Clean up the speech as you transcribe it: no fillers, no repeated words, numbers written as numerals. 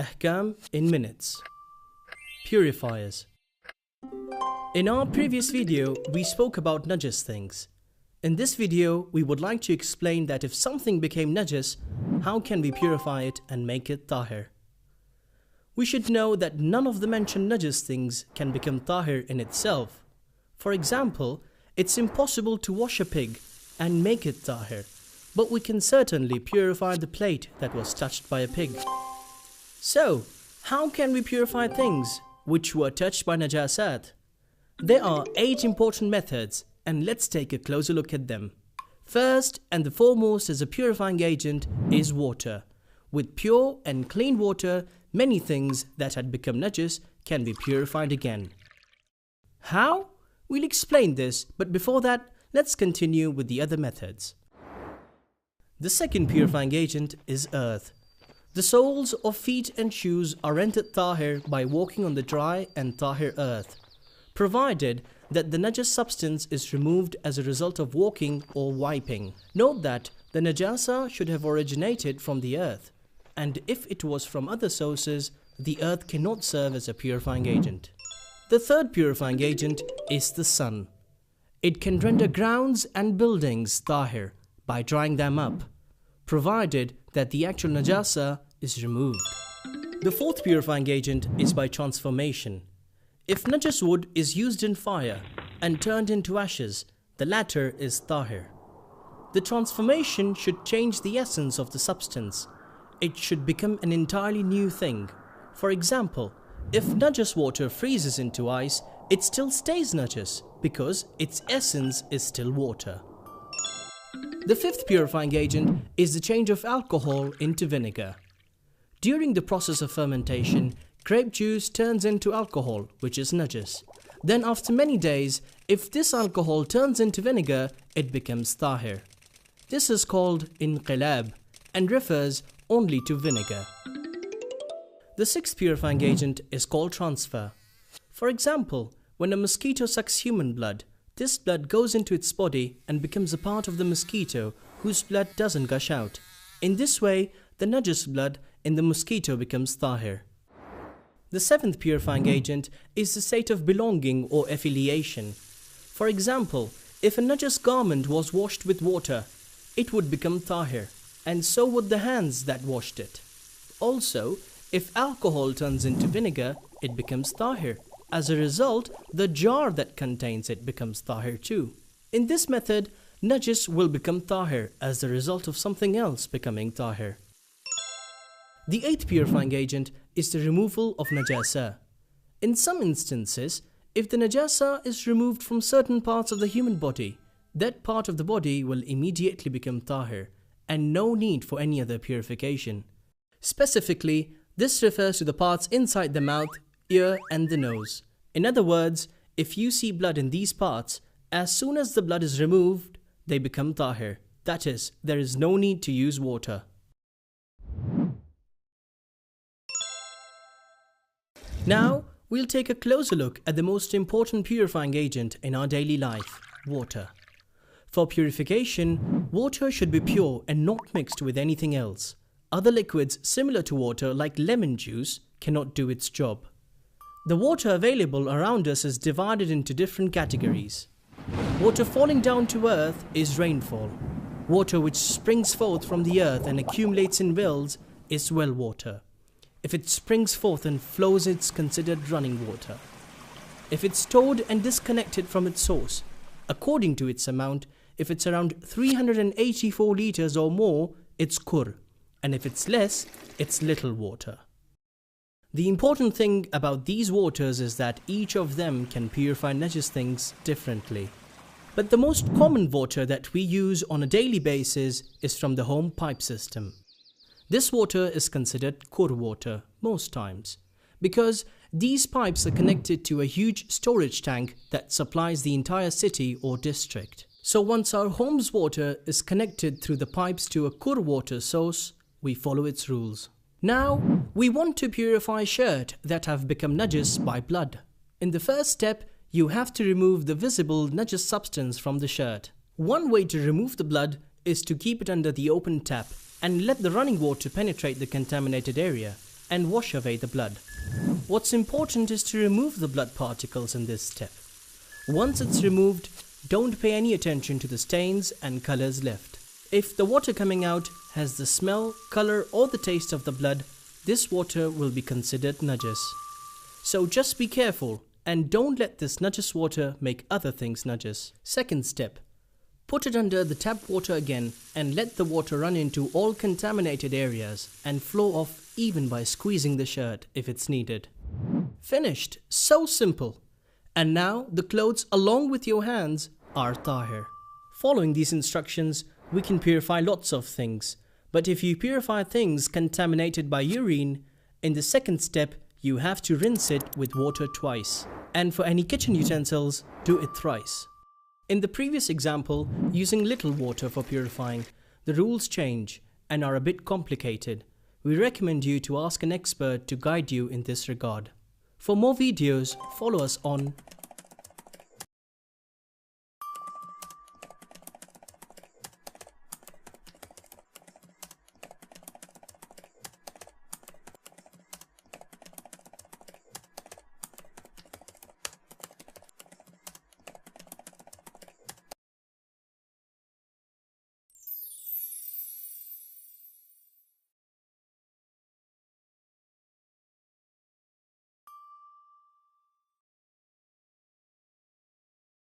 Ahkam in minutes. Purifiers. In our previous video, we spoke about Najis things. In this video, we would like to explain that if something became Najis, how can we purify it and make it Tahir? We should know that none of the mentioned Najis things can become Tahir in itself. For example, it's impossible to wash a pig and make it Tahir, but we can certainly purify the plate that was touched by a pig. So, how can we purify things which were touched by Najasat? There are 8 important methods, and let's take a closer look at them. First and the foremost as a purifying agent is water. With pure and clean water, many things that had become Najis can be purified again. How? We'll explain this, but before that, let's continue with the other methods. The second purifying agent is earth. The soles of feet and shoes are rendered Tahir by walking on the dry and Tahir earth, provided that the Najis substance is removed as a result of walking or wiping. Note that the Najasa should have originated from the earth, and if it was from other sources, the earth cannot serve as a purifying agent. The third purifying agent is the sun. It can render grounds and buildings Tahir by drying them up, provided that the actual Najasa is removed. The fourth purifying agent is by transformation. If Najis wood is used in fire and turned into ashes, the latter is Tahir. The transformation should change the essence of the substance. It should become an entirely new thing. For example, if Najis water freezes into ice, it still stays Najis because its essence is still water. The fifth purifying agent is the change of alcohol into vinegar. During the process of fermentation, grape juice turns into alcohol, which is Najis. Then after many days, if this alcohol turns into vinegar, it becomes Tahir. This is called inqilab and refers only to vinegar. The sixth purifying agent is called transfer. For example, when a mosquito sucks human blood, this blood goes into its body and becomes a part of the mosquito whose blood doesn't gush out. In this way, the Najis blood in the mosquito becomes Tahir. The seventh purifying agent is the state of belonging or affiliation. For example, if a Najis garment was washed with water, it would become Tahir, and so would the hands that washed it. Also, if alcohol turns into vinegar, it becomes Tahir. As a result, the jar that contains it becomes Tahir too. In this method, Najis will become Tahir as the result of something else becoming Tahir. The eighth purifying agent is the removal of Najasa. In some instances, if the Najasa is removed from certain parts of the human body, that part of the body will immediately become Tahir, and no need for any other purification. Specifically, this refers to the parts inside the mouth, ear and the nose. In other words, if you see blood in these parts, as soon as the blood is removed, they become Tahir. That is, there is no need to use water. Now, we'll take a closer look at the most important purifying agent in our daily life, water. For purification, water should be pure and not mixed with anything else. Other liquids similar to water like lemon juice cannot do its job. The water available around us is divided into different categories. Water falling down to earth is rainfall. Water which springs forth from the earth and accumulates in wells is well water. If it springs forth and flows, it's considered running water. If it's stored and disconnected from its source, according to its amount, if it's around 384 liters or more, it's kur, and if it's less, it's little water. The important thing about these waters is that each of them can purify Najis things differently. But the most common water that we use on a daily basis is from the home pipe system. This water is considered kur water most times, because these pipes are connected to a huge storage tank that supplies the entire city or district. So once our home's water is connected through the pipes to a kur water source, we follow its rules. Now, we want to purify shirt that have become Najis by blood. In the first step, you have to remove the visible Najis substance from the shirt. One way to remove the blood is to keep it under the open tap and let the running water penetrate the contaminated area and wash away the blood. What's important is to remove the blood particles in this step. Once it's removed, don't pay any attention to the stains and colors left. If the water coming out has the smell, color or the taste of the blood, this water will be considered najis. So just be careful and don't let this najis water make other things najis. Second step. Put it under the tap water again and let the water run into all contaminated areas and flow off even by squeezing the shirt if it's needed. Finished. So simple. And now the clothes along with your hands are tahir. Following these instructions, we can purify lots of things. But if you purify things contaminated by urine, in the second step, you have to rinse it with water twice. And for any kitchen utensils, do it thrice. In the previous example, using little water for purifying, the rules change and are a bit complicated. We recommend you to ask an expert to guide you in this regard. For more videos, follow us on